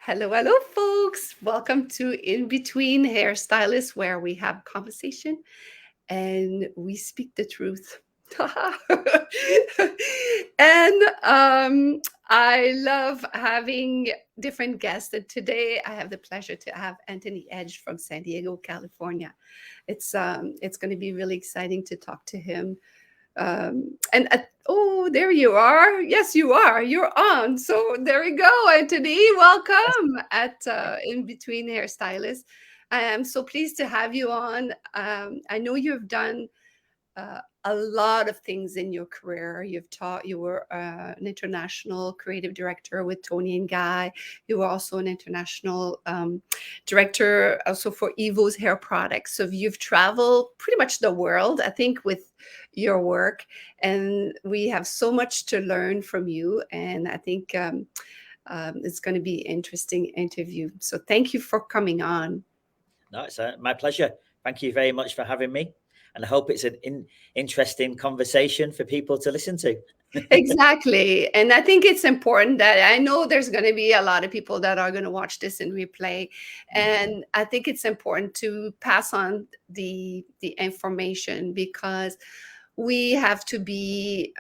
Hello, hello, folks. Welcome to In Between Hairstylists, where we have conversation and we speak the truth. and I love having different guests. And today, I have the pleasure to have Anthony Edge from San Diego, California. It's going to be really exciting to talk to him. Oh, there you are. Yes, you are. You're on. So there we go, Anthony. Welcome at In Between Hairstylists. I am so pleased to have you on. I know you've done a lot of things in your career. You were an international creative director with Tony and Guy. You were also an international director also for Evo's hair products. So you've traveled pretty much the world, I think, with your work. And we have so much to learn from you. And I think it's going to be an interesting interview. So thank you for coming on. No, it's my pleasure. Thank you very much for having me. And I hope it's an interesting conversation for people to listen to. Exactly. And I think it's important that I know there's going to be a lot of people that are going to watch this in replay. And I think it's important to pass on the information because we have to be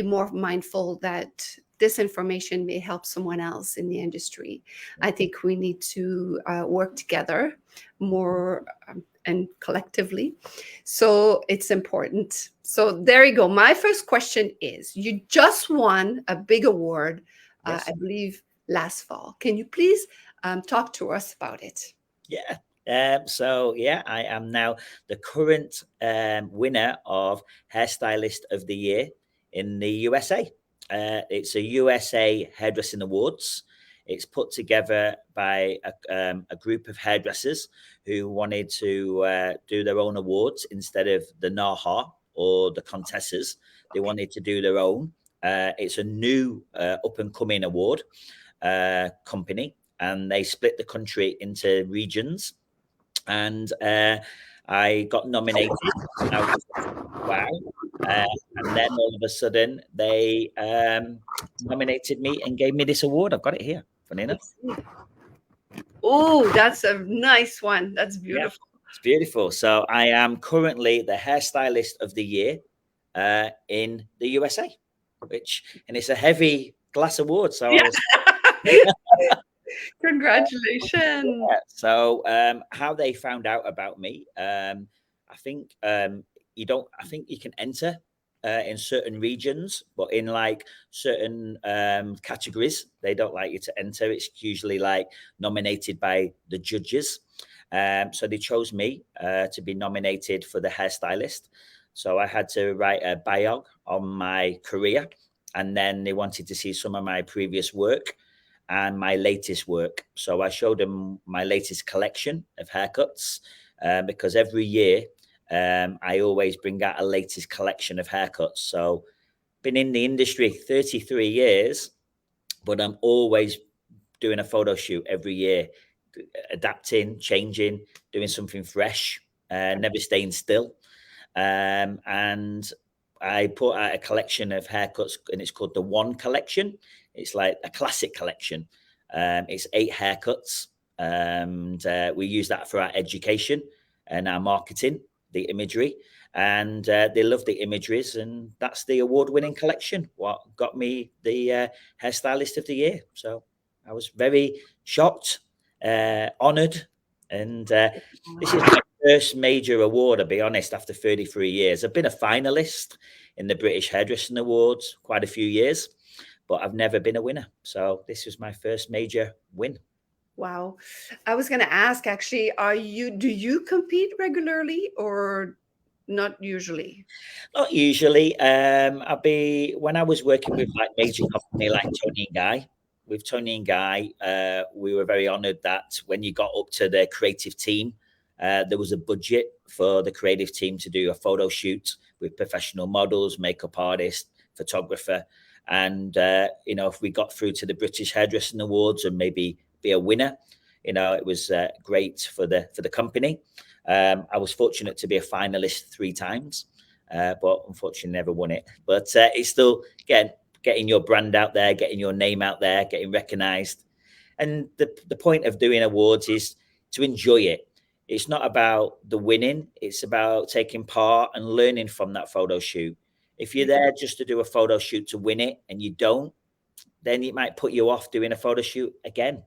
more mindful that this information may help someone else in the industry. I think we need to work together more and collectively. So it's important. So there you go. My first question is, you just won a big award, Yes. I believe last fall. Can you please talk to us about it? Yeah. I am now the current winner of Hairstylist of the Year in the USA. It's a USA Hairdressing Awards. It's put together by a group of hairdressers who wanted to do their own awards instead of the NAHA or the Contessas. They wanted to do their own. It's a new up-and-coming award company, and they split the country into regions. And I got nominated. I was wow. And then all of a sudden, they nominated me and gave me this award. I've got it here, funny enough. Oh, that's a nice one. That's beautiful. Yeah, it's beautiful. So I am currently the Hairstylist of the Year in the USA, and it's a heavy glass award. So Yeah. I was Congratulations. Yeah. So how they found out about me, I think you don't. I think you can enter in certain regions, but in like certain categories, they don't like you to enter. It's usually like nominated by the judges. So they chose me to be nominated for the hairstylist. So I had to write a bio on my career, and then they wanted to see some of my previous work and my latest work. So I showed them my latest collection of haircuts because every year I always bring out a latest collection of haircuts. So been in the industry 33 years, but I'm always doing a photo shoot every year, adapting, changing, doing something fresh, never staying still. And I put out a collection of haircuts, and it's called the One Collection. It's like a classic collection. It's 8 haircuts, and we use that for our education and our marketing, the imagery. And they love the imageries, and that's the award-winning collection. What got me the Hairstylist of the Year. So I was very shocked, honoured, and this is my first major award, I'll be honest, after 33 years. I've been a finalist in the British Hairdressing Awards quite a few years, but I've never been a winner. So this was my first major win. Wow. I was going to ask actually, do you compete regularly or not usually? Not usually. When I was working with like major company like Tony and Guy, with Tony and Guy, we were very honoured that when you got up to the creative team, there was a budget for the creative team to do a photo shoot with professional models, makeup artist, photographer. And, if we got through to the British Hairdressing Awards and maybe be a winner, it was great for the company. I was fortunate to be a finalist 3 times, but unfortunately never won it. But it's still getting your brand out there, getting your name out there, getting recognized. And the point of doing awards is to enjoy it. It's not about the winning, it's about taking part and learning from that photo shoot. If you're there just to do a photo shoot to win it and you don't, then it might put you off doing a photo shoot again.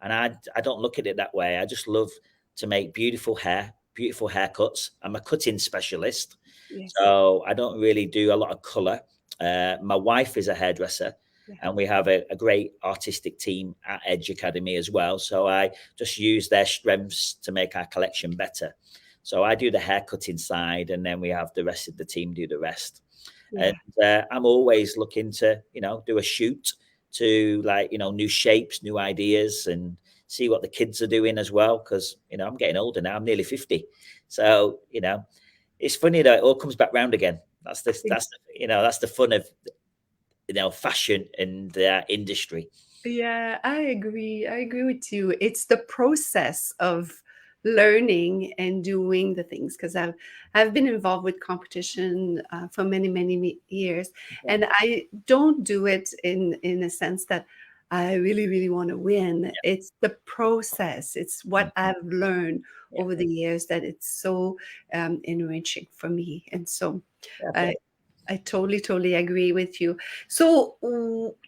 And I don't look at it that way. I just love to make beautiful hair, beautiful haircuts. I'm a cutting specialist, Yes. so I don't really do a lot of color. My wife is a hairdresser, Yeah. and we have a great artistic team at Edge Academy as well. So I just use their strengths to make our collection better. So I do the hair cutting side, and then we have the rest of the team do the rest. Yeah. And I'm always looking to, do a shoot to, like, new shapes, new ideas, and see what the kids are doing as well. Because I'm getting older now. I'm nearly 50, so it's funny that it all comes back round again. That's the fun of fashion and industry. Yeah, I agree. I agree with you. It's the process of learning and doing the things, because I've been involved with competition for many years, Okay. and I don't do it in a sense that I really want to win. Yeah. It's the process. It's what I've learned Yeah. over the years that it's so enriching for me, and so Yeah. I I totally agree with you. So,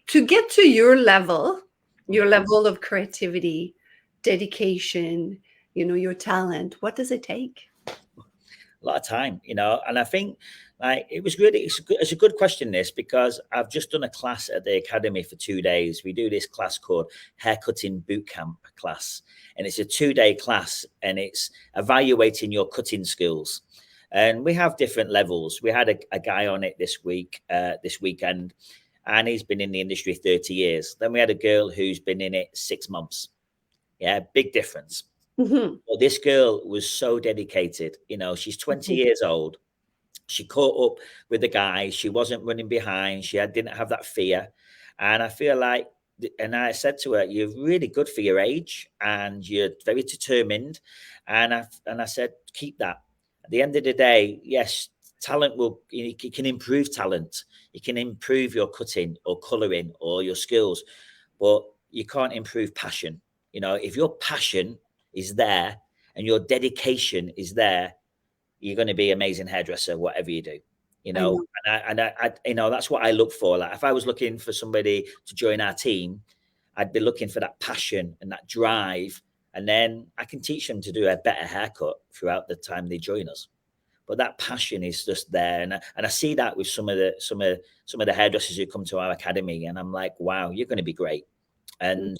to get to your level of creativity, dedication, your talent, what does it take? A lot of time, and I think, like, it's a good question, this, because I've just done a class at the academy for 2 days. We do this class called haircutting boot camp class, and it's a 2-day class, and it's evaluating your cutting skills. And we have different levels. We had a guy on it this weekend, and he's been in the industry 30 years. Then we had a girl who's been in it 6 months. Yeah, big difference. Hmm. Well, this girl was so dedicated. She's 20 years old. She caught up with the guys. She wasn't running behind. Didn't have that fear. And I feel like, and I said to her, "You're really good for your age, and you're very determined." And I said, "Keep that." At the end of the day, yes, talent you can improve talent. You can improve your cutting or coloring or your skills, but you can't improve passion. If your passion is there and your dedication is there, you're going to be an amazing hairdresser, whatever you do. I know. And that's what I look for. Like, if I was looking for somebody to join our team, I'd be looking for that passion and that drive, and then I can teach them to do a better haircut throughout the time they join us. But that passion is just there, and I see that with some of the hairdressers who come to our academy, and I'm like, wow, you're going to be great. And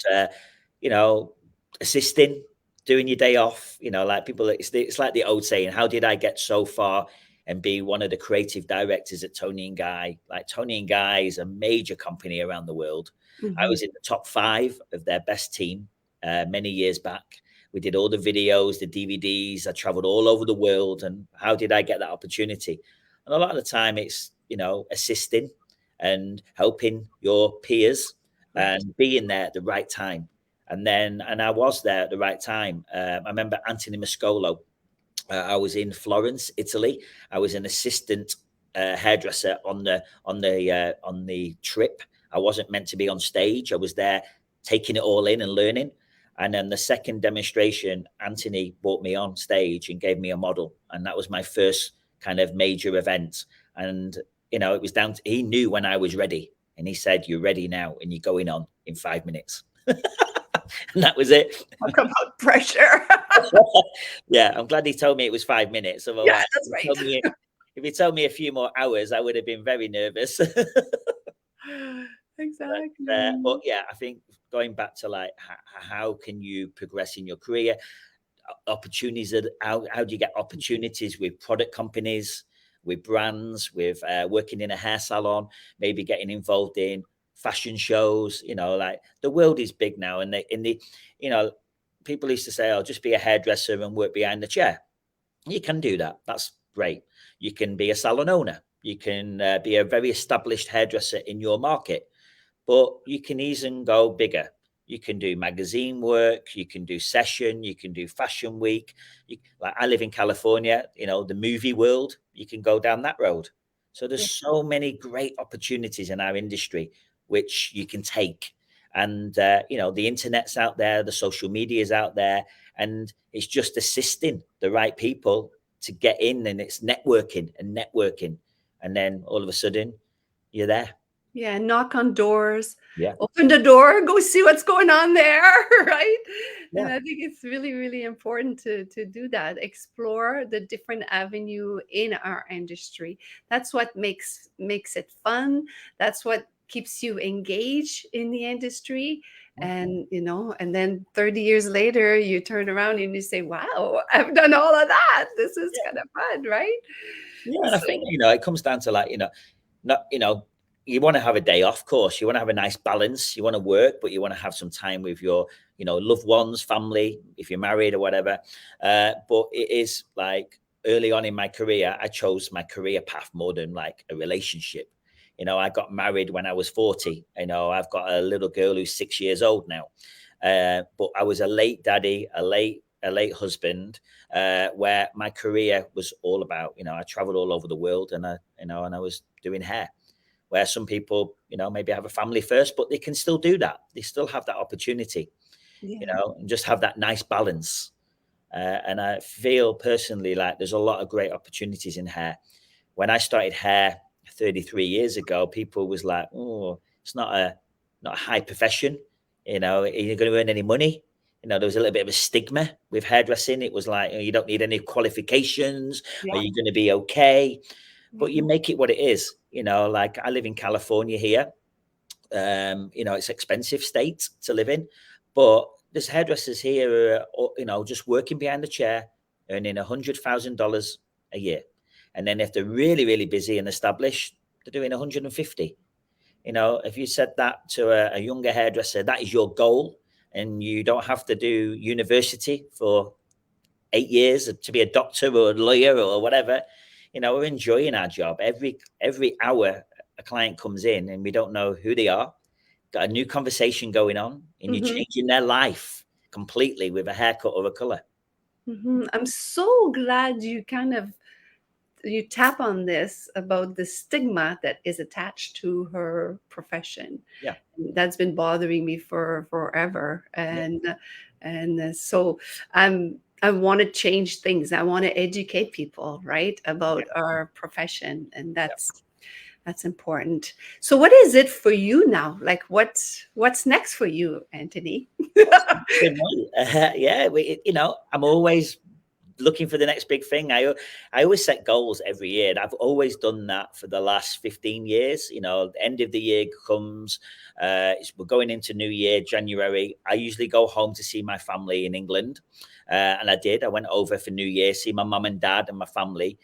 you know, assisting, doing your day off, like people, it's like the old saying, how did I get so far and be one of the creative directors at Tony and Guy? Like, Tony and Guy is a major company around the world. I Hmm. was in the top 5 of their best team many years back. We did all the videos, the DVDs. I traveled all over the world. And how did I get that opportunity? And a lot of the time it's, assisting and helping your peers Right. and being there at the right time. And I was there at the right time. I remember Anthony Mascolo. I was in Florence, Italy. I was an assistant hairdresser on the trip. I wasn't meant to be on stage. I was there taking it all in and learning. And then the second demonstration, Anthony brought me on stage and gave me a model, and that was my first kind of major event. And it was down to, he knew when I was ready, and he said, "You're ready now, and you're going on in 5 minutes." And that was it. Talk about pressure. Yeah, I'm glad he told me it was 5 minutes. Yeah, Otherwise, that's right. if he told me a few more hours, I would have been very nervous. But Exactly. yeah, I think going back to, like, how can you progress in your career? Opportunities. How do you get opportunities with product companies, with brands, with working in a hair salon, maybe getting involved in fashion shows? Like, the world is big now, and you know, people used to say, "Oh, just be a hairdresser and work behind the chair." You can do that. That's great. You can be a salon owner. You can be a very established hairdresser in your market, but you can even go bigger. You can do magazine work. You can do session. You can do fashion week. Like, I live in California. The movie world. You can go down that road. So there's Yeah. so many great opportunities in our industry which you can take. And the internet's out there, the social media is out there, and it's just assisting the right people to get in, and it's networking and networking, and then all of a sudden you're there. Yeah, knock on doors, Yeah, open the door, go see what's going on there, right? And yeah, I think it's really, really important to do that, explore the different avenue in our industry. That's what makes it fun. That's what keeps you engaged in the industry. yeah, And and then 30 years later, you turn around and you say, "Wow, I've done all of that. This is yeah. kind of fun, right?" Yeah, and I think So, it comes down to like not you want to have a day off, of course. You want to have a nice balance. You want to work, but you want to have some time with your loved ones, family, if you're married or whatever. But it is like early on in my career, I chose my career path more than like a relationship. I got married when I was 40. I've got a little girl who's 6 years old now. But I was a late daddy, a late husband, where my career was all about. I traveled all over the world, and I was doing hair. Where some people, maybe have a family first, but they can still do that. They still have that opportunity, yeah. and just have that nice balance. And I feel personally like there's a lot of great opportunities in hair. When I started hair 33 years ago, people was like, "Oh, it's not a high profession. Are you going to earn any money?" There was a little bit of a stigma with hairdressing. It was like, "Oh, you don't need any qualifications. Are Yeah. you going to be okay?" But you Mhm. make it what it is. Like I live in California here. It's expensive state to live in, but there's hairdressers here who are, just working behind the chair, earning $100,000 a year. And then if they're really, really busy and established, they're doing 150. If you said that to a younger hairdresser, that is your goal, and you don't have to do university for 8 years to be a doctor or a lawyer or whatever. We're enjoying our job. Every hour a client comes in and we don't know who they are, got a new conversation going on, and you're Mhm. changing their life completely with a haircut or a color. I'm so glad you tap on this about the stigma that is attached to her profession. Yeah, That's been bothering me for forever, yeah, so I want to change things. I want to educate people, right, yeah, about our profession, and yeah. that's important. So, what is it for you now? Like, what's next for you, Anthony? What's next in me? Yeah, I'm always looking for the next big thing. I always set goals every year, and I've always done that for the last 15 years. The end of the year comes. We're going into New Year, January. I usually go home to see my family in England, and I did. I went over for New Year, see my mum and dad and my family.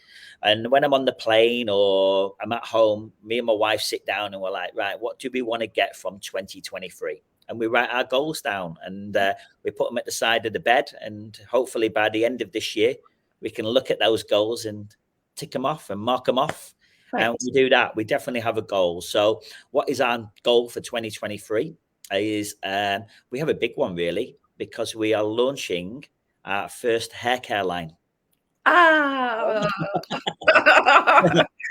And when I'm on the plane or I'm at home, me and my wife sit down and we're like, right, what do we want to get from 2023? And we write our goals down, and we put them at the side of the bed, and hopefully by the end of this year we can look at those goals and tick them off and mark them off. And Right. we do that, we definitely have a goal. So what is our goal for 2023 is, we have a big one really, because we are launching our first hair care line. Ah.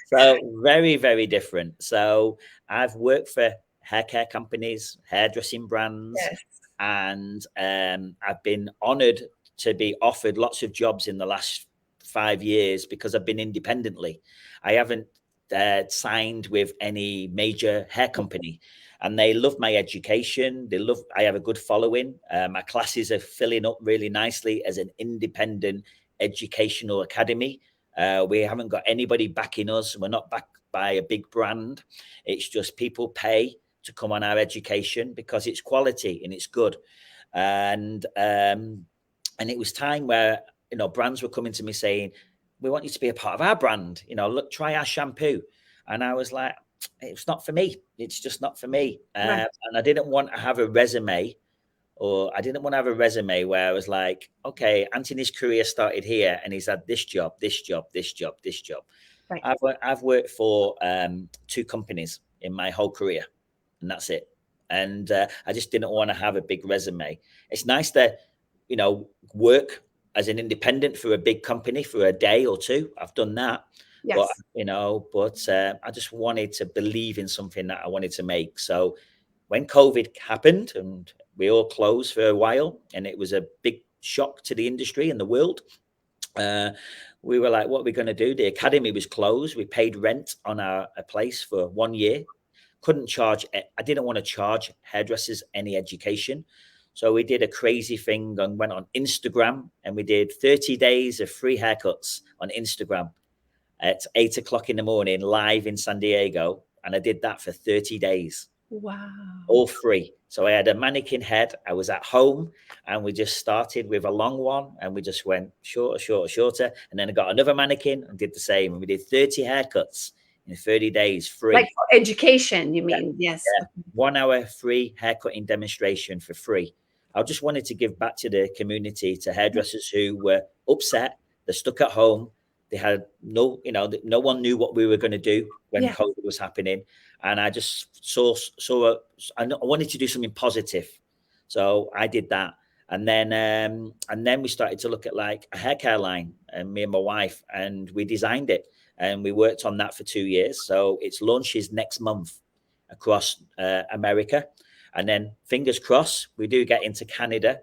So very, very different. So I've worked for hair care companies, hairdressing brands, Yes. and I've been honored to be offered lots of jobs in the last 5 years because I've been independently. I haven't signed with any major hair company, and they love my education. I have a good following. My classes are filling up really nicely as an independent educational academy. We haven't got anybody backing us. We're not backed by a big brand. It's just people pay to come on our education because it's quality and it's good. And it was time where brands were coming to me saying, "We want you to be a part of our brand. Look, try our shampoo." And I was like, "It's not for me. It's just not for me." Right. And I didn't want to have a resume, or I didn't want to have a resume where I was like, okay, Anthony's career started here and he's had this job, this job, this job, this job. Right. I've worked for two companies in my whole career, and that's it. And I just didn't want to have a big resume. It's nice to, work as an independent for a big company for a day or two. I've done that, but Yes. I just wanted to believe in something that I wanted to make. So when COVID happened and we all closed for a while, and it was a big shock to the industry and the world, we were like, what are we going to do? The academy was closed. We paid rent on a place for 1 year. Couldn't charge. I didn't want to charge hairdressers any education. So we did a crazy thing and went on Instagram, and we did 30 days of free haircuts on Instagram at 8 o'clock in the morning, live in San Diego. And I did that for 30 days. Wow. All free. So I had a mannequin head. I was at home, and we just started with a long one, and we just went shorter, shorter, shorter. And then I got another mannequin and did the same. And we did 30 haircuts in 30 days free. Like for education, you mean? Yeah. Yes. Yeah. 1 hour free haircutting demonstration for free. I just wanted to give back to the community, to hairdressers who were upset. They're stuck at home. They had no one knew what we were going to do when COVID was happening. And I just I wanted to do something positive. So I did that. And then we started to look at like a hair care line, and me and my wife, and we designed it, and we worked on that for 2 years. So its launches next month across America. And then fingers crossed, we do get into Canada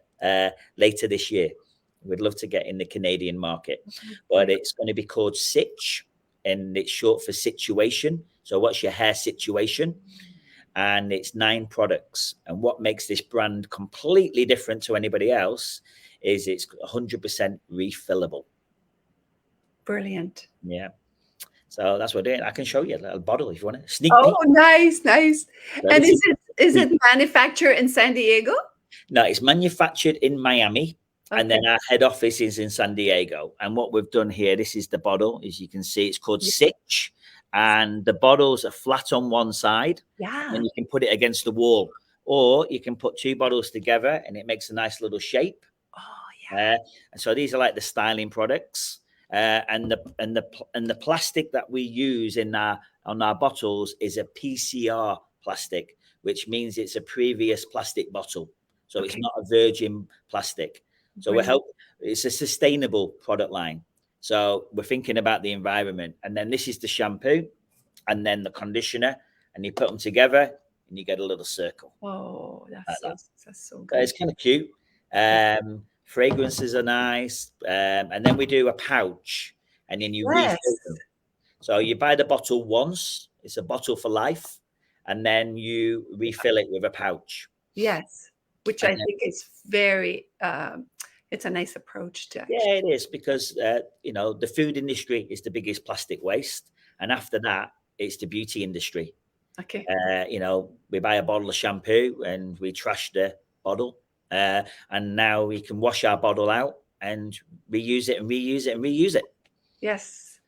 later this year. We'd love to get in the Canadian market, but it's going to be called Sitch, and it's short for situation. So what's your hair situation? And it's 9 products. And what makes this brand completely different to anybody else is it's 100% refillable. Brilliant. Yeah. So that's what we're doing. I can show you a little bottle if you want to sneak peek. Oh, nice. And is it manufactured in San Diego? No, it's manufactured in Miami. Okay. And then our head office is in San Diego. And what we've done here, this is the bottle. As you can see, it's called Sitch. And the bottles are flat on one side. Yeah. And you can put it against the wall. Or you can put 2 bottles together and it makes a nice little shape. Oh, yeah. And so these are like the styling products. And the plastic that we use on our bottles is a PCR plastic, which means it's a previous plastic bottle. So It's not a virgin plastic. So it's a sustainable product line. So we're thinking about the environment. And then this is the shampoo, and then the conditioner, and you put them together and you get a little circle. Oh, that's so good. It's kind of cute. Fragrances are nice. And then we do a pouch, and then you refill them. So you buy the bottle once. It's a bottle for life. And then you refill it with a pouch. Yes. Which I think is very, it's a nice approach to actually. Yeah, it is, because, the food industry is the biggest plastic waste. And after that, it's the beauty industry. Okay. We buy a bottle of shampoo and we trash the bottle. And now we can wash our bottle out and reuse it and reuse it and reuse it. Yes.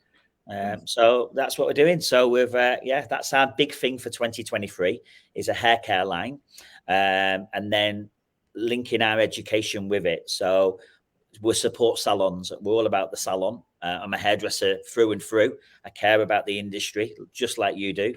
So that's what we're doing. So that's our big thing for 2023 is a hair care line. And then linking our education with it. So we support salons. We're all about the salon. I'm a hairdresser through and through. I care about the industry just like you do.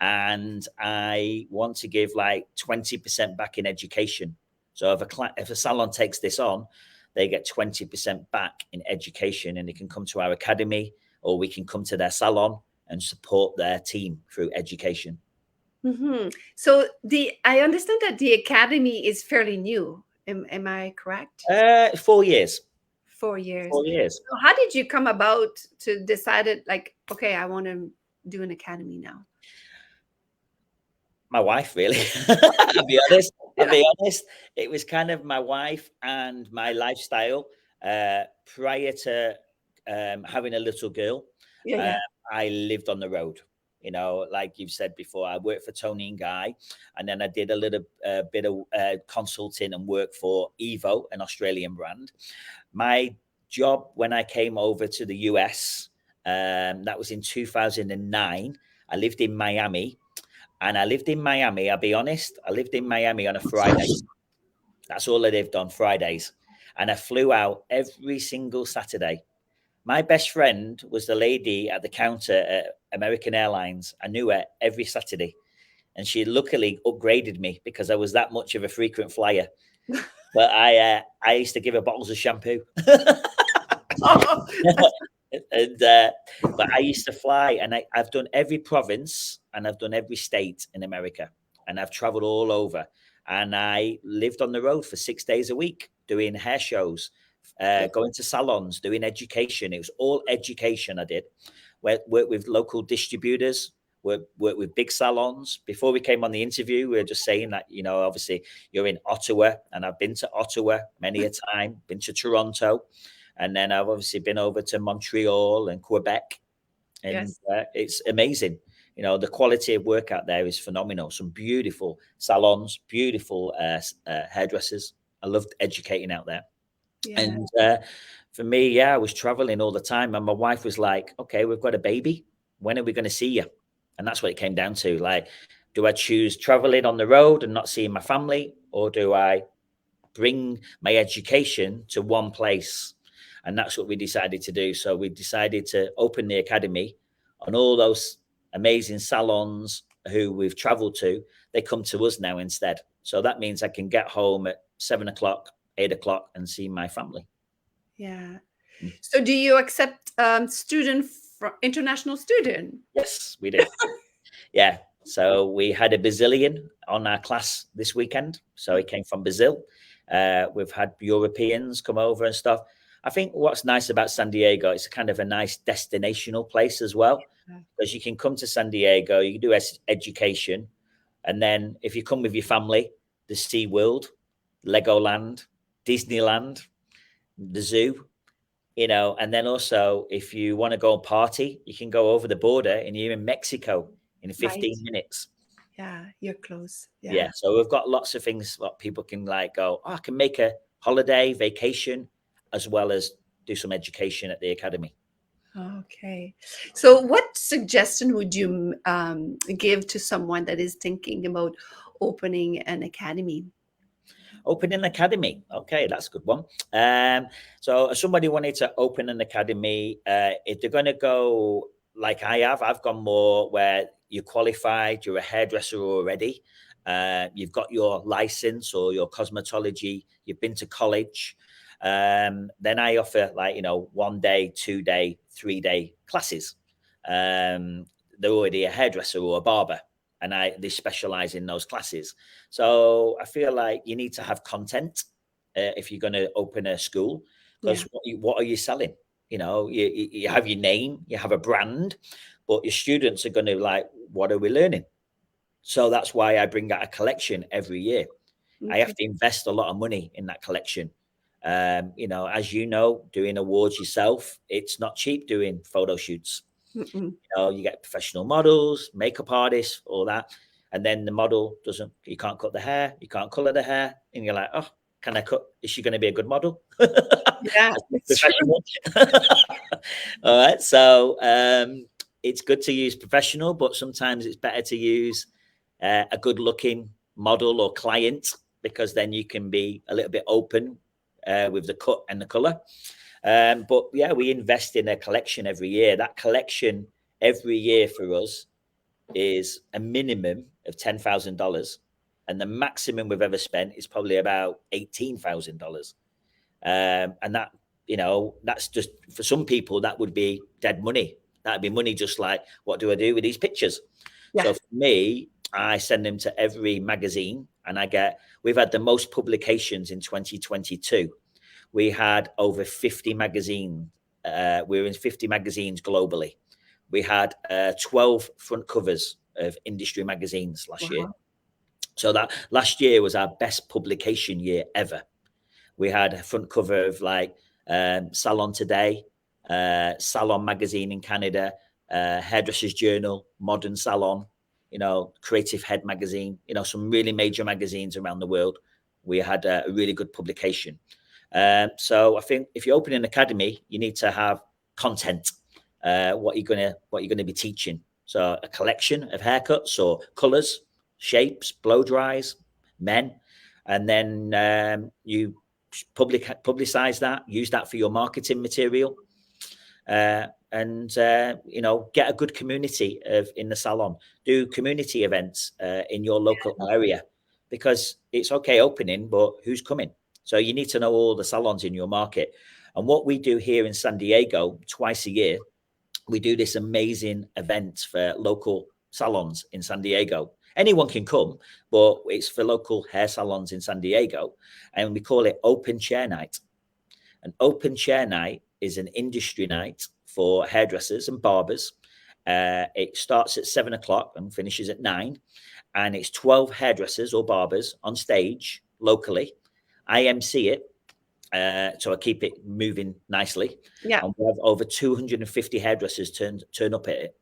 And I want to give like 20% back in education. So if a salon takes this on, they get 20% back in education, and they can come to our academy, or we can come to their salon and support their team through education. Mm-hmm. So I understand that the academy is fairly new. Am I correct? 4 years. 4 years. 4 years. So how did you come about to decide like, okay, I want to do an academy now? My wife, really. I'll be honest. It was kind of my wife and my lifestyle prior to having a little girl. I lived on the road. Like you've said before, I worked for Tony and Guy, and then I did a little bit of consulting and work for Evo, an Australian brand. My job when I came over to the US, that was in 2009. I lived in Miami. And I lived in Miami, I'll be honest, I lived in Miami on a Friday. That's all I lived on, Fridays. And I flew out every single Saturday. My best friend was the lady at the counter at American Airlines. I knew her every Saturday. And she luckily upgraded me because I was that much of a frequent flyer. But I used to give her bottles of shampoo. But I used to fly, and I've done every province and I've done every state in America. and I've traveled all over. And I lived on the road for 6 days a week doing hair shows, going to salons, doing education. It was all education I did. Worked with local distributors, worked with big salons. Before we came on the interview, we were just saying that, obviously you're in Ottawa, and I've been to Ottawa many a time, been to Toronto, and then I've obviously been over to Montreal and Quebec, and Yes. it's amazing. The quality of work out there is phenomenal. Some beautiful salons, beautiful hairdressers. I loved educating out there. Yeah. And for me, yeah, I was traveling all the time. And my wife was like, okay, we've got a baby. When are we going to see you? And that's what it came down to. Like, do I choose traveling on the road and not seeing my family? Or do I bring my education to one place? And that's what we decided to do. So we decided to open the academy, and all those amazing salons who we've traveled to, they come to us now instead. So that means I can get home at 7 o'clock, 8 o'clock and see my family. Yeah. Mm. So do you accept international student? Yes, we do. Yeah. So we had a Brazilian on our class this weekend. So he came from Brazil. We've had Europeans come over and stuff. I think what's nice about San Diego, it's kind of a nice destinational place as well, because you can come to San Diego, you can do education, and then if you come with your family, the Sea World, Legoland, Disneyland, the zoo, and then also if you want to go and party, you can go over the border and you're in Mexico in 15 Right. minutes. Yeah, you're close. Yeah. Yeah. So we've got lots of things what people can like go, I can make a holiday, vacation, as well as do some education at the academy. Okay. So what suggestion would you give to someone that is thinking about opening an academy? Open an academy. Okay, that's a good one. So if somebody wanted to open an academy, if they're going to go like I have, I've gone more where you're qualified, you're a hairdresser already, you've got your license or your cosmetology, you've been to college. Then I offer 1 day, 2 day, 3 day classes. They're already a hairdresser or a barber, and they specialize in those classes. So I feel like you need to have content if you're going to open a school, Yeah. because what are you selling? You have your name, you have a brand, but your students are going to like, what are we learning? So that's why I bring out a collection every year. I Okay. have to invest a lot of money in that collection. As you know, doing awards yourself, it's not cheap doing photo shoots. Mm-mm. You get professional models, makeup artists, all that. And then the model you can't cut the hair, you can't color the hair. And you're like, oh, can I cut? Is she going to be a good model? Yeah, That's not it's true. professional. All right. So it's good to use professional, but sometimes it's better to use a good looking model or client, because then you can be a little bit open with the cut and the color. But yeah, we invest in a collection every year. That collection every year for us is a minimum of $10,000, and the maximum we've ever spent is probably about $18,000. And that's just, for some people that would be dead money. That'd be money just like, what do I do with these pictures? Yeah. So for me, I send them to every magazine, and we've had the most publications in 2022. We had over 50 magazines. We were in 50 magazines globally. We had 12 front covers of industry magazines last year. Wow. So that last year was our best publication year ever. We had a front cover of Salon Today, Salon Magazine in Canada, Hairdressers Journal, Modern Salon, Creative Head Magazine, some really major magazines around the world. We had a really good publication. So I think if you open an academy, you need to have content. What you're gonna be teaching. So a collection of haircuts or colors, shapes, blow dries, men, and then you publicize that, use that for your marketing material, and get a good community in the salon. Do community events in your local area, because it's okay opening, but who's coming? So you need to know all the salons in your market. And what we do here in San Diego twice a year, we do this amazing event for local salons in San Diego. Anyone can come, but it's for local hair salons in San Diego, and we call it Open Chair Night. An open chair night is an industry night for hairdressers and barbers. It starts at 7 o'clock and finishes at 9, and it's 12 hairdressers or barbers on stage locally. I MC it, so I keep it moving nicely. Yeah. And we have over 250 hairdressers turn up at it.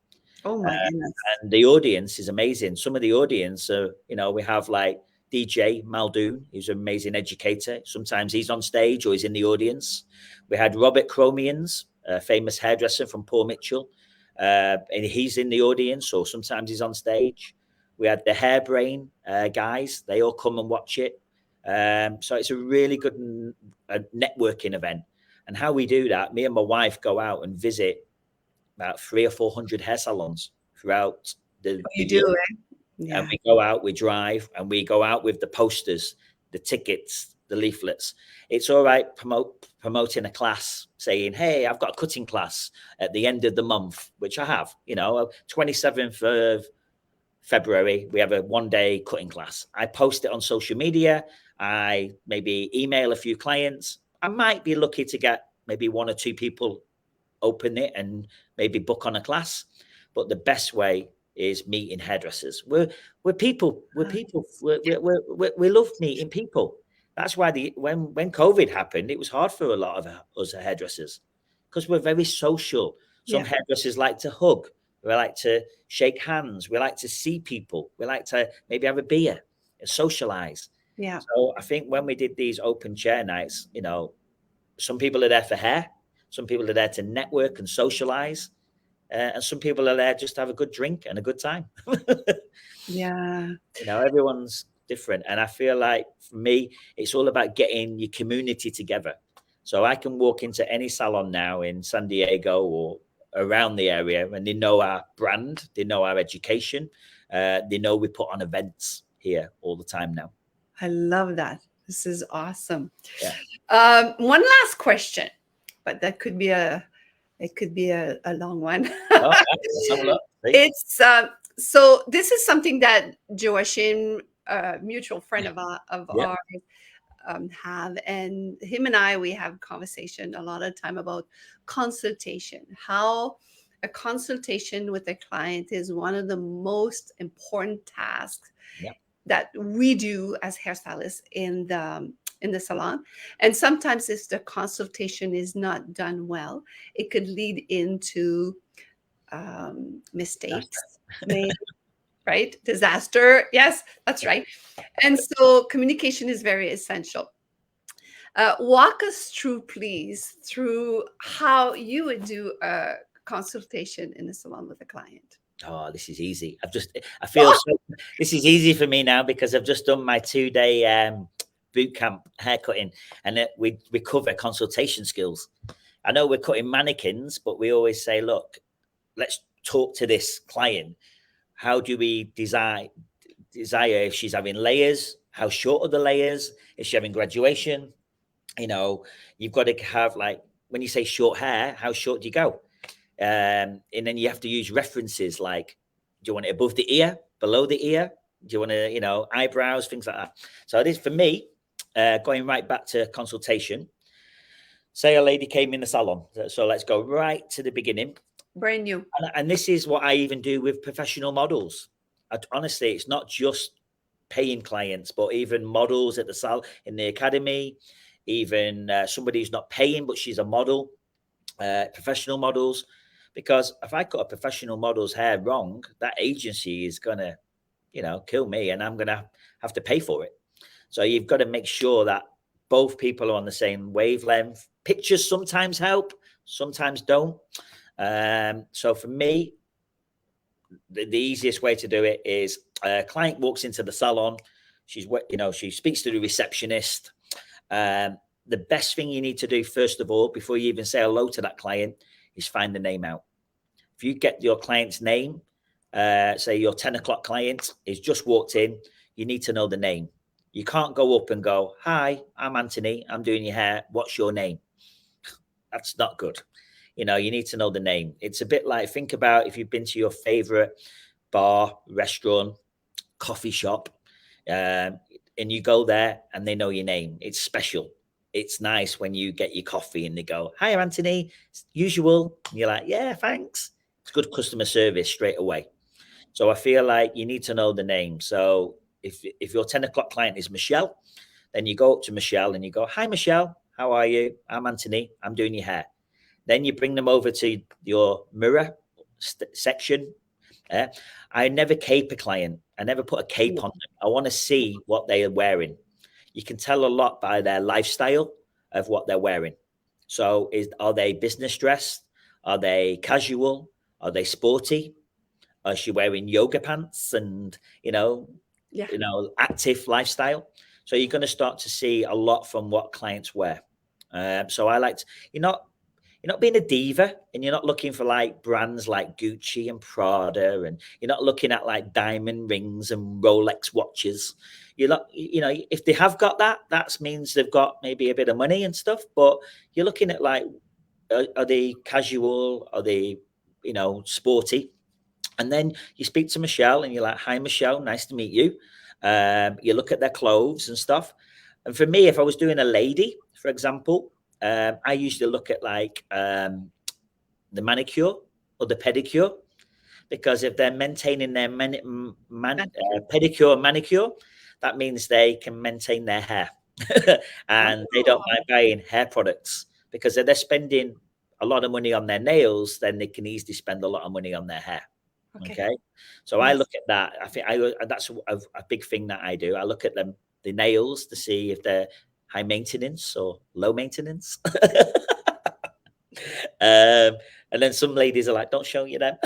Oh my goodness. And the audience is amazing. Some of the audience, we have like DJ Muldoon, who's an amazing educator. Sometimes he's on stage or he's in the audience. We had Robert Chromians, a famous hairdresser from Paul Mitchell, and he's in the audience, or sometimes he's on stage. We had the Hairbrain guys. They all come and watch it. So it's a really good networking event. And how we do that, me and my wife go out and visit about 300 or 400 hair salons throughout the You year. do it. Yeah. And we go out, we drive, and we go out with the posters, the tickets, the leaflets. It's all right promoting a class, saying, hey, I've got a cutting class at the end of the month, which I have, 27th of February, we have a one-day cutting class. I post it on social media. I maybe email a few clients. I might be lucky to get maybe 1 or 2 people open it and maybe book on a class. But the best way is meeting hairdressers. We're people. We're people. We love meeting people. That's why when COVID happened, it was hard for a lot of us hairdressers because we're very social. Some hairdressers like to hug. We like to shake hands. We like to see people. We like to maybe have a beer and socialize. Yeah. So I think when we did these open chair nights, some people are there for hair. Some people are there to network and socialize. And some people are there just to have a good drink and a good time. Yeah. Everyone's different. And I feel like for me, it's all about getting your community together. So I can walk into any salon now in San Diego or around the area, and they know our brand, they know our education, they know we put on events here all the time now. I love that. This is awesome. Yeah. One last question, but that could be a long one. Oh, let's have a look. It's so this is something that Joachim, a mutual friend of ours, have, and him and I, we have conversation a lot of time about consultation. How a consultation with a client is one of the most important tasks that we do as hairstylists in the salon. And sometimes if the consultation is not done well, it could lead into mistakes made, right? Disaster. Yes, that's right. And so communication is very essential. Walk us through, please, through how you would do a consultation in the salon with a client. Oh, this is easy. I feel this is easy for me now because I've just done my 2-day boot camp haircutting, and we cover consultation skills. I know we're cutting mannequins, but we always say, look, let's talk to this client. How do we desire if she's having layers? How short are the layers? Is she having graduation? You've got to have, like, when you say short hair, how short do you go? And then you have to use references like, do you want it above the ear, below the ear? Do you want to, eyebrows, things like that? So it is for me, going right back to consultation. Say a lady came in the salon. So let's go right to the beginning. Brand new. And this is what I even do with professional models. Honestly, it's not just paying clients, but even models at the salon, in the academy, even somebody who's not paying, but she's a model, professional models. Because if I cut a professional model's hair wrong, that agency is going to, kill me, and I'm going to have to pay for it. So you've got to make sure that both people are on the same wavelength. Pictures sometimes help, sometimes don't. So for me, the easiest way to do it is a client walks into the salon. She speaks to the receptionist. The best thing you need to do, first of all, before you even say hello to that client, is find the name out. If you get your client's name, say your 10 o'clock client is just walked in, you need to know the name. You can't go up and go, hi, I'm Anthony, I'm doing your hair, what's your name? That's not good. You need to know the name. It's a bit like, think about if you've been to your favorite bar, restaurant, coffee shop, um, and you go there and they know your name. It's special. It's nice when you get your coffee and they go, "Hi, Anthony, usual." And you're like, "Yeah, thanks." It's good customer service straight away. So I feel like you need to know the name. So if your 10 o'clock client is Michelle, then you go up to Michelle and you go, "Hi, Michelle, how are you? I'm Anthony. I'm doing your hair." Then you bring them over to your mirror section. Uh, I never cape a client. I never put a cape on them. I want to see what they are wearing. You can tell a lot by their lifestyle of what they're wearing. So, are they business dressed? Are they casual? Are they sporty? Is she wearing yoga pants and Yeah. active lifestyle? So you're going to start to see a lot from what clients wear. So I like to, you're not being a diva, and you're not looking for like brands like Gucci and Prada, and you're not looking at like diamond rings and Rolex watches. You're not, if they have got that, that means they've got maybe a bit of money and stuff. But you're looking at like, are they casual? Are they, sporty? And then you speak to Michelle and you're like, "Hi, Michelle, nice to meet you." You look at their clothes and stuff. And for me, if I was doing a lady, for example, I usually look at like the manicure or the pedicure, because if they're maintaining their pedicure and manicure, that means they can maintain their hair. And they don't Oh, mind buying hair products, because if they're spending a lot of money on their nails, then they can easily spend a lot of money on their hair. okay. Okay, so I Yes. look at that. I think that's a big thing that I do. I look at the nails to see if they're high maintenance or low maintenance. And then some ladies are like, "Don't show you them."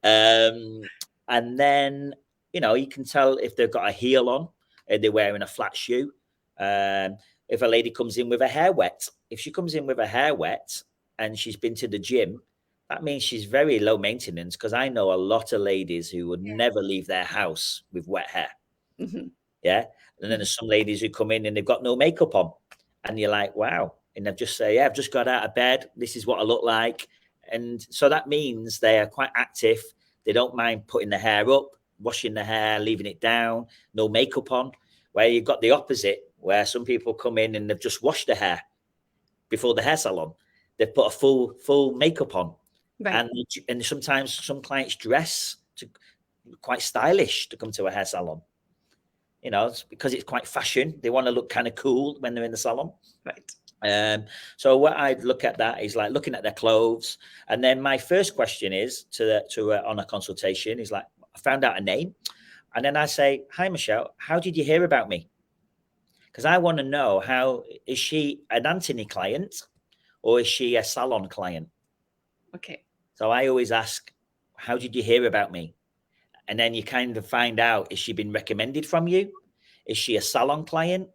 And then you can tell if they've got a heel on, and they're wearing a flat shoe. If a lady comes in with her hair wet, if she comes in with her hair wet and she's been to the gym, that means she's very low maintenance, because I know a lot of ladies who would never leave their house with wet hair. Hmm. Yeah. And then there's some ladies who come in and they've got no makeup on. And you're like, wow. And they've just say, "Yeah, I've just got out of bed. This is what I look like." And so that means they are quite active. They don't mind putting their hair up, washing their hair, leaving it down, no makeup on. Where you've got the opposite, where some people come in and they've just washed their hair before the hair salon. They've put a full makeup on. Right. And sometimes some clients dress to quite stylish to come to a hair salon. It's because it's quite fashion. They want to look kind of cool when they're in the salon. Right. So what I'd look at that is like looking at their clothes, and then my first question is on a consultation is like, I found out a name, and then I say, "Hi, Michelle, how did you hear about me?" Because I want to know, how is she an Anthony client or is she a salon client? Okay. So I always ask, "How did you hear about me?" And then you kind of find out, is she been recommended from you? Is she a salon client?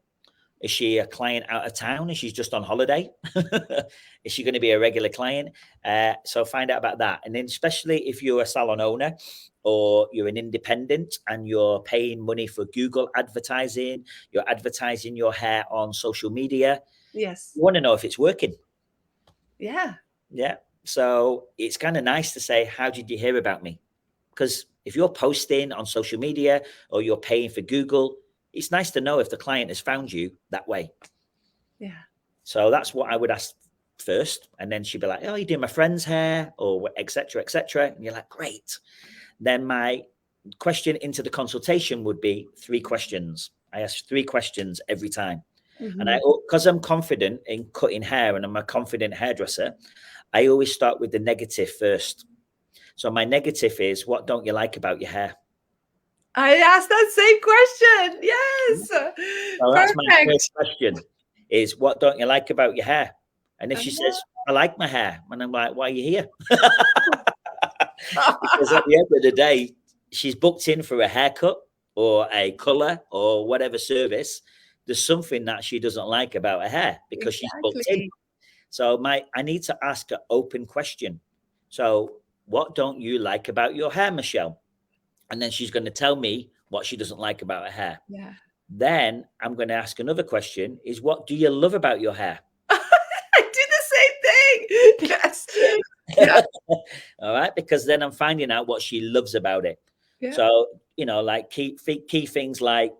Is she a client out of town? Is she just on holiday? Is she going to be a regular client? So find out about that. And then especially if you're a salon owner or you're an independent and you're paying money for Google advertising, you're advertising your hair on social media, Yes. you want to know if it's working. Yeah. Yeah. So it's kind of nice to say, "How did you hear about me?" Because if you're posting on social media or you're paying for Google, it's nice to know if the client has found you that way. Yeah. So that's what I would ask first. And then she'd be like, "Oh, you doing my friend's hair," or etc., etc. And you're like, "Great." Then my question into the consultation would be 3 questions. I ask 3 questions every time. And Hmm. because I'm confident in cutting hair and I'm a confident hairdresser, I always start with the negative first. So my negative is, what don't you like about your hair? I asked that same question. Yes. So that's my first Perfect. question, is what don't you like about your hair? And if she Uh, says, "I like my hair," and I'm like, "Why are you here?" Because at the end of the day, she's booked in for a haircut or a color or whatever service. There's something that she doesn't like about her hair because she's booked in. Exactly. So I need to ask an open question. So what don't you like about your hair, Michelle? And then she's going to tell me what she doesn't like about her hair. Yeah. Then I'm going to ask another question, is what do you love about your hair? I do the same thing. Yes. Yeah. All right, because then I'm finding out what she loves about it. Yeah. So, like key things like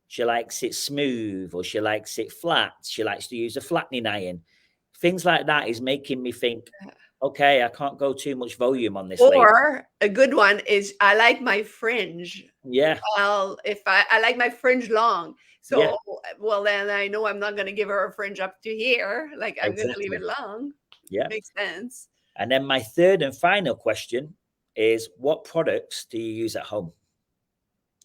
she likes it smooth or she likes it flat. She likes to use a flattening iron. Things like that is making me think, okay, I can't go too much volume on this lady. Or a good one is I like my fringe. Yeah, Well, if I like my fringe long. yeah, So, well, then I know I'm not going to give her a fringe up to here. Like I'm going to leave it exactly. long. Yeah. Makes sense. And then my third and final question is, what products do you use at home?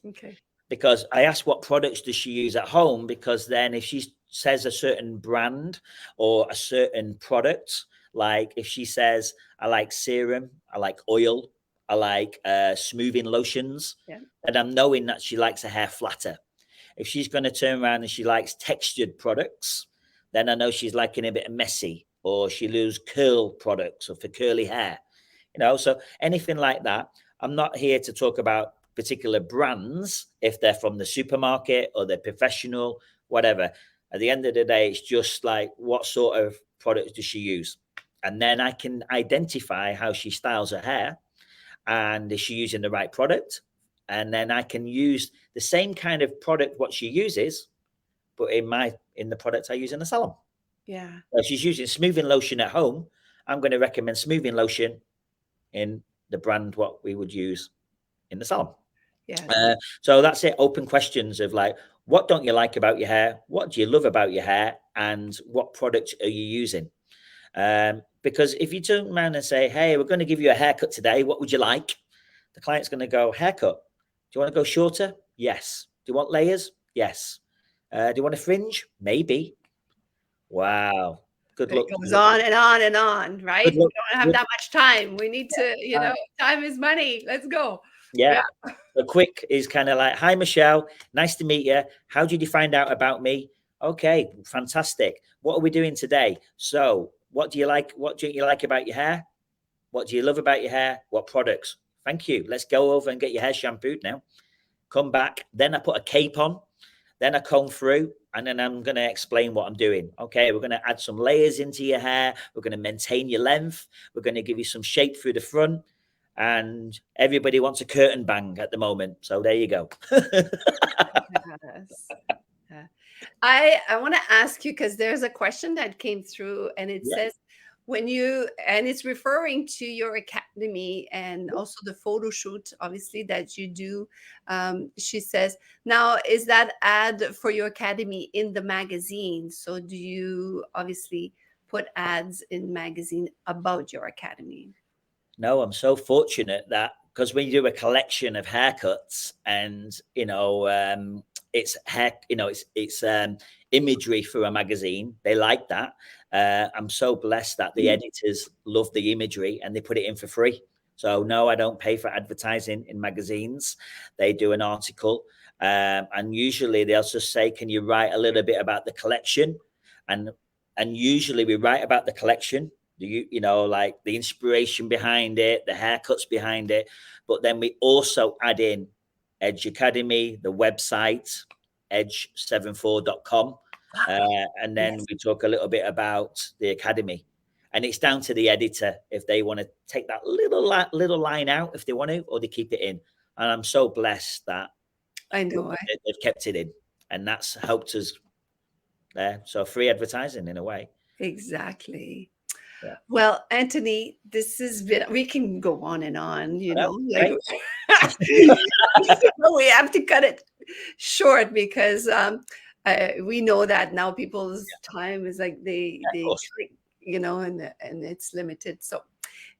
Okay. Because I asked what products does she use at home, because then if she says a certain brand or a certain product, like if she says, I like serum, I like oil, I like smoothing lotions, Yeah. and I'm knowing that she likes her hair flatter. If she's going to turn around and she likes textured products, then I know she's liking a bit messy, or she loves curl products or for curly hair. So anything like that. I'm not here to talk about particular brands if they're from the supermarket or they're professional, whatever. At the end of the day, it's just like, what sort of products does she use? And then I can identify how she styles her hair, and is she using the right product? And then I can use the same kind of product what she uses, but in the product I use in the salon. Yeah. So if she's using smoothing lotion at home, I'm going to recommend smoothing lotion in the brand what we would use in the salon. Yeah. So that's it. Open questions of like, what don't you like about your hair? What do you love about your hair? And what product are you using? Because if you turn around and say, hey, we're going to give you a haircut today, what would you like? The client's going to go, haircut. Do you want to go shorter? Yes. Do you want layers? Yes. Do you want a fringe? Maybe. Wow. Good It luck. goes on and on and on, right? Good We luck. don't have Good that much time. We need to, time. time is money. Let's go. Yeah. Yeah. The quick is kind of like, hi, Michelle. Nice to meet you. How did you find out about me? Okay, fantastic. What are we doing today? So, what do you like? What do you like about your hair? What do you love about your hair? What products? Thank you. Let's go over and get your hair shampooed now. Come back. Then I put a cape on. Then I comb through, and then I'm going to explain what I'm doing. Okay, we're going to add some layers into your hair. We're going to maintain your length. We're going to give you some shape through the front. And everybody wants a curtain bang at the moment. So there you go. Yes. Yeah. I want to ask you because there's a question that came through and it Yeah. says when you and it's referring to your academy and also the photo shoot obviously that you do. She says, now is that ad for your academy in the magazine? So do you obviously put ads in magazine about your academy? No, I'm so fortunate that, because when you do a collection of haircuts and it's hair, it's imagery for a magazine, they like that. I'm so blessed that the editors love the imagery and they put it in for free. So no, I don't pay for advertising in magazines. They do an article, and usually they'll just say, "Can you write a little bit about the collection?" And usually we write about the collection, like the inspiration behind it, the haircuts behind it. But then we also add in Edge Academy, the website, edge74.com. And then Yes. we talk a little bit about the academy. And it's down to the editor if they want to take that little line out, if they want to, or they keep it in. And I'm so blessed that I know. they've kept it in. And that's helped us there. So free advertising in a way. Exactly. Yeah. Well, Anthony, this has been, we can go on and on, like Right? we have to cut it short because we know that now people's time is like Of they course. and it's limited. So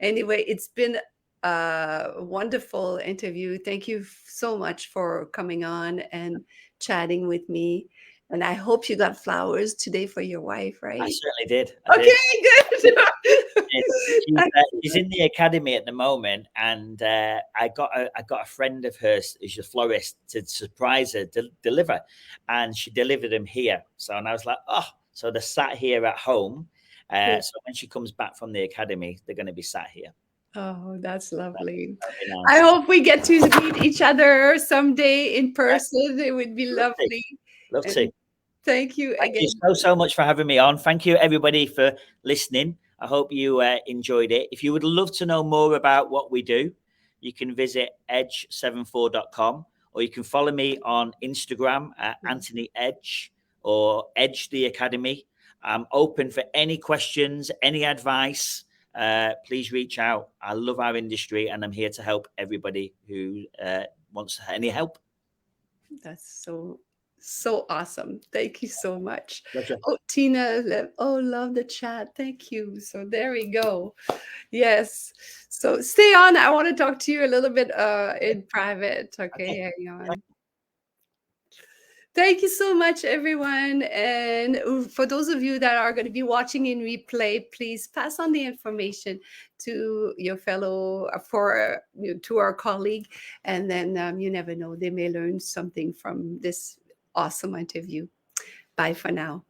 anyway, it's been a wonderful interview. Thank you so much for coming on and chatting with me. And I hope you got flowers today for your wife, I right? certainly did. I Okay, did. good. She's in the academy at the moment, and I got a friend of hers who's a florist to surprise her, deliver, and she delivered them here. So, and I was like, oh, so they're sat here at home. So when she comes back from the academy, they're going to be sat here. Oh, that's lovely. That'd be I nice. hope we get to meet each other someday in Yeah, person. It would be love to. lovely. Love to. And thank you Thank you again. so much for having me on. Thank you everybody for listening. I hope you enjoyed it. If you would love to know more about what we do, you can visit edge74.com, or you can follow me on Instagram at Anthony Edge or Edge the Academy. I'm open for any questions, any advice. Please reach out. I love our industry, and I'm here to help everybody who wants any help. That's so awesome. Thank you so much. Pleasure. Oh, Tina, love the chat. Thank you. So there we go. Yes. So stay on. I want to talk to you a little bit in private. Okay, Okay. hang on. Thank you so much, everyone. And for those of you that are going to be watching in replay, please pass on the information to your fellow, to our colleague. And then you never know, they may learn something from this awesome interview. Bye for now.